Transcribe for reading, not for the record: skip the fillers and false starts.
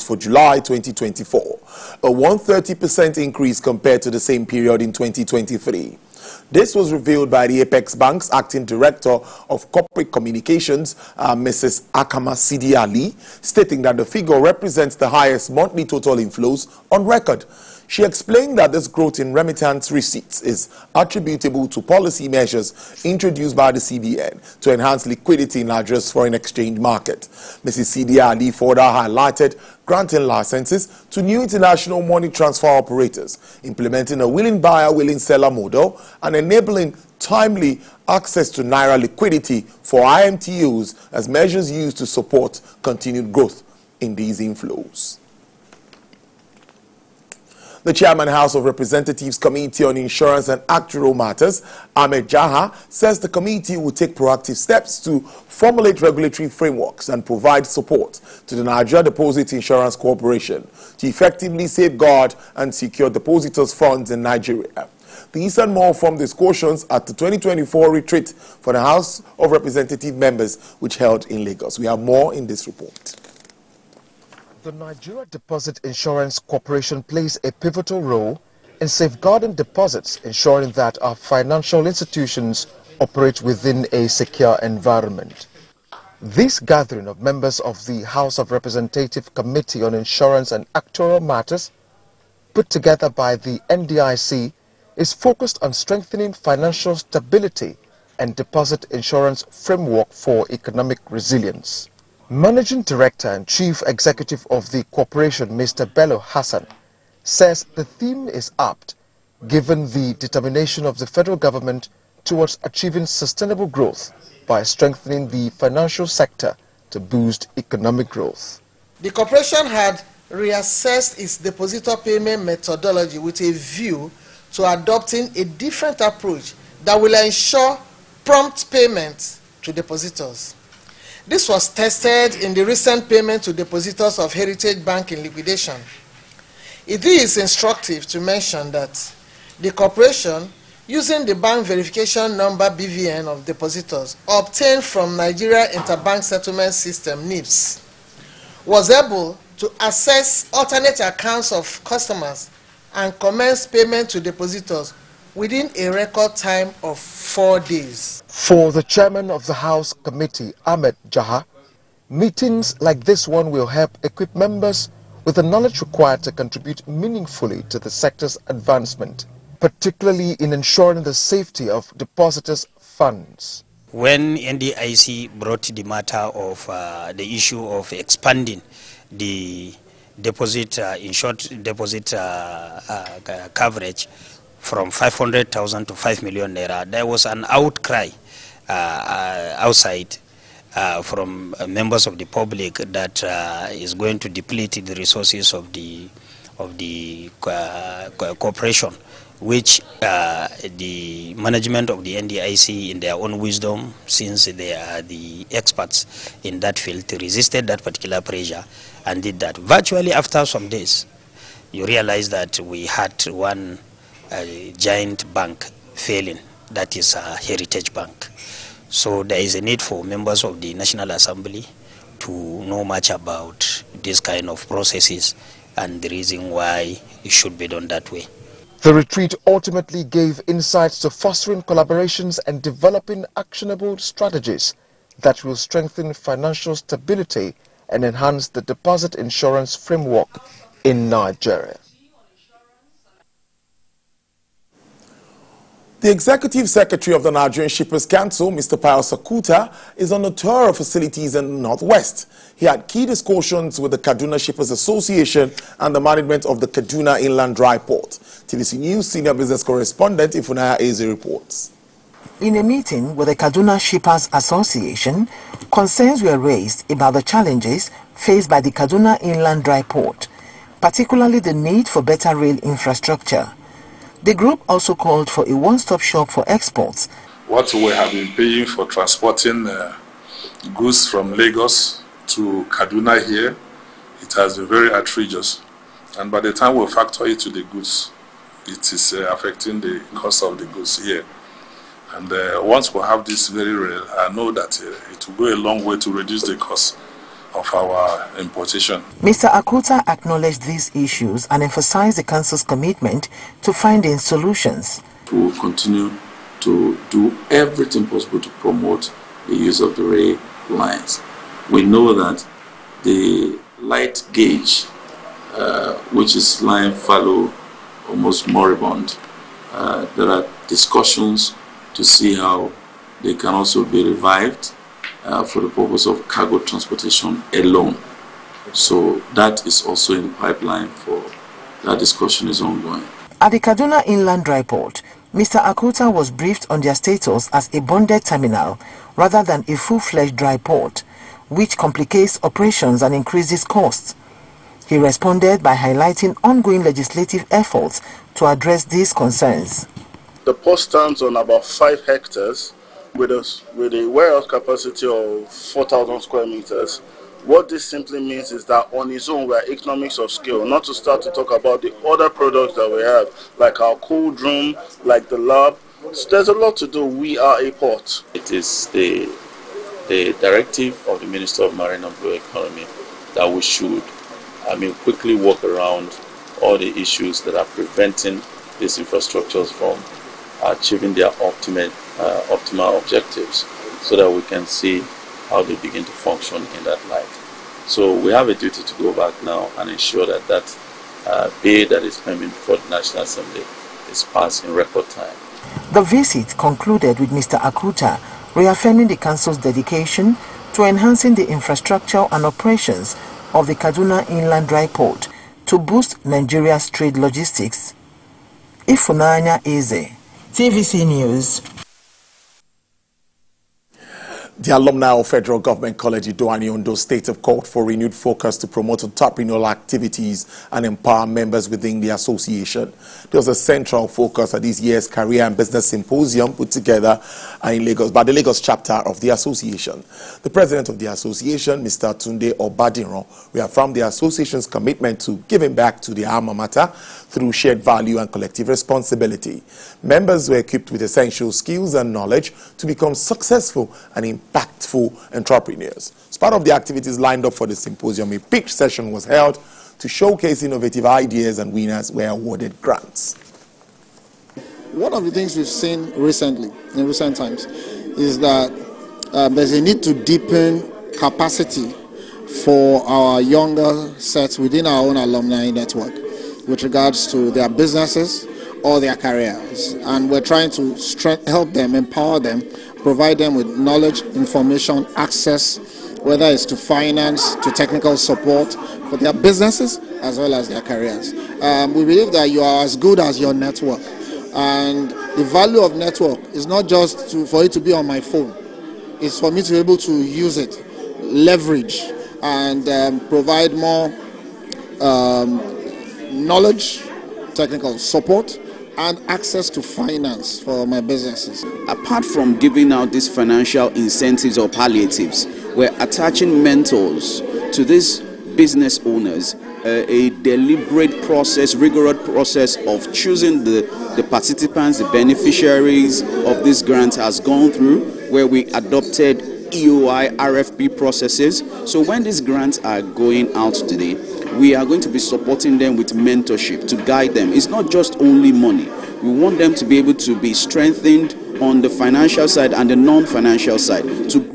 for July 2024, a 130% increase compared to the same period in 2023. This was revealed by the Apex Bank's Acting Director of Corporate Communications, Mrs. Akama Sidi Ali, stating that the figure represents the highest monthly total inflows on record. She explained that this growth in remittance receipts is attributable to policy measures introduced by the CBN to enhance liquidity in Nigeria's foreign exchange market. Mrs. Sidi Ali further highlighted granting licenses to new international money transfer operators, implementing a willing buyer, willing seller model, and enabling timely access to Naira liquidity for IMTUs as measures used to support continued growth in these inflows. The Chairman, House of Representatives Committee on Insurance and Actuarial Matters, Ahmed Jaha, says the committee will take proactive steps to formulate regulatory frameworks and provide support to the Nigeria Deposit Insurance Corporation to effectively safeguard and secure depositors' funds in Nigeria. These and more from discussions at the 2024 retreat for the House of Representative members, which held in Lagos. We have more in this report. The Nigeria Deposit Insurance Corporation plays a pivotal role in safeguarding deposits, ensuring that our financial institutions operate within a secure environment. This gathering of members of the House of Representative Committee on Insurance and Actuarial Matters, put together by the NDIC, is focused on strengthening financial stability and deposit insurance framework for economic resilience. Managing Director and Chief Executive of the corporation, Mr. Bello Hassan, says the theme is apt given the determination of the federal government towards achieving sustainable growth by strengthening the financial sector to boost economic growth. The corporation had reassessed its depositor payment methodology with a view to adopting a different approach that will ensure prompt payment to depositors. This was tested in the recent payment to depositors of Heritage Bank in liquidation. It is instructive to mention that the corporation, using the bank verification number BVN of depositors obtained from Nigeria Interbank Settlement System (NIPS), was able to access alternate accounts of customers and commence payment to depositors within a record time of 4 days. For the chairman of the House Committee, Ahmed Jaha, meetings like this one will help equip members with the knowledge required to contribute meaningfully to the sector's advancement, particularly in ensuring the safety of depositors' funds. When NDIC brought the matter of the issue of expanding the deposit insured deposit coverage from 500,000 to 5 million naira, there was an outcry outside from members of the public that is going to deplete the resources of the corporation, which the management of the NDIC, in their own wisdom, since they are the experts in that field, resisted that particular pressure and did that. Virtually after some days, you realize that we had one giant bank failing, that is Heritage Bank. So there is a need for members of the National Assembly to know much about this kind of processes and the reason why it should be done that way. The retreat ultimately gave insights to fostering collaborations and developing actionable strategies that will strengthen financial stability and enhance the deposit insurance framework in Nigeria. The Executive Secretary of the Nigerian Shippers Council, Mr. Pius Sakuta, is on a tour of facilities in the Northwest. He had key discussions with the Kaduna Shippers Association and the management of the Kaduna Inland Dry Port. TVC News Senior Business Correspondent Ifunaya Eze reports. In a meeting with the Kaduna Shippers Association, concerns were raised about the challenges faced by the Kaduna Inland Dry Port, particularly the need for better rail infrastructure. The group also called for a one-stop shop for exports. What we have been paying for transporting goods from Lagos to Kaduna here, it has been very outrageous. And by the time we factor it to the goods, it is affecting the cost of the goods here. And once we have this very rail, I know that it will go a long way to reduce the cost of our importation. Mr. Akuta acknowledged these issues and emphasized the Council's commitment to finding solutions. We will continue to do everything possible to promote the use of the rail lines. We know that the light gauge, which is lying fallow, almost moribund, there are discussions to see how they can also be revived for the purpose of cargo transportation alone. So that is also in the pipeline. For that discussion is ongoing. At the Kaduna Inland Dry Port, Mr. Akuta was briefed on their status as a bonded terminal rather than a full-fledged dry port, which complicates operations and increases costs. He responded by highlighting ongoing legislative efforts to address these concerns. The port stands on about 5 hectares with a warehouse capacity of 4,000 square meters. What this simply means is that on its own we are economics of scale, not to start to talk about the other products that we have, like our cold room, like the lab. So there's a lot to do. We are a port. It is the directive of the Minister of Marine and Blue Economy that we should quickly work around all the issues that are preventing these infrastructures from achieving their optimal objectives, so that we can see how they begin to function in that light. So we have a duty to go back now and ensure that that bill that is pending before the National Assembly is passed in record time. The visit concluded with Mr. Akuta reaffirming the Council's dedication to enhancing the infrastructure and operations of the Kaduna Inland Dry Port to boost Nigeria's trade logistics. Ifunanya Eze, TVC News. The alumni of Federal Government College Idoani Ondo State have called for renewed focus to promote entrepreneurial activities and empower members within the association. There was a central focus at this year's Career and Business Symposium put together in Lagos by the Lagos chapter of the association. The president of the association, Mr. Tunde Obadinro, reaffirmed the association's commitment to giving back to the alma mater through shared value and collective responsibility. Members were equipped with essential skills and knowledge to become successful and impactful entrepreneurs. As part of the activities lined up for the symposium, a pitch session was held to showcase innovative ideas, and winners were awarded grants. One of the things we've seen recently, in recent times, is that there's a need to deepen capacity for our younger sets within our own alumni network with regards to their businesses or their careers. And we're trying to help them, empower them, provide them with knowledge, information, access, whether it's to finance, to technical support for their businesses as well as their careers. We believe that you are as good as your network. And the value of network is not just for it to be on my phone. It's for me to be able to use it, leverage, and provide more knowledge, technical support, and access to finance for my businesses. Apart from giving out these financial incentives or palliatives, we're attaching mentors to these business owners, a deliberate process, rigorous process of choosing the participants, the beneficiaries of this grant has gone through, where we adopted EOI, RFP processes. So when these grants are going out today, we are going to be supporting them with mentorship to guide them. It's not just only money. We want them to be able to be strengthened on the financial side and the non-financial side to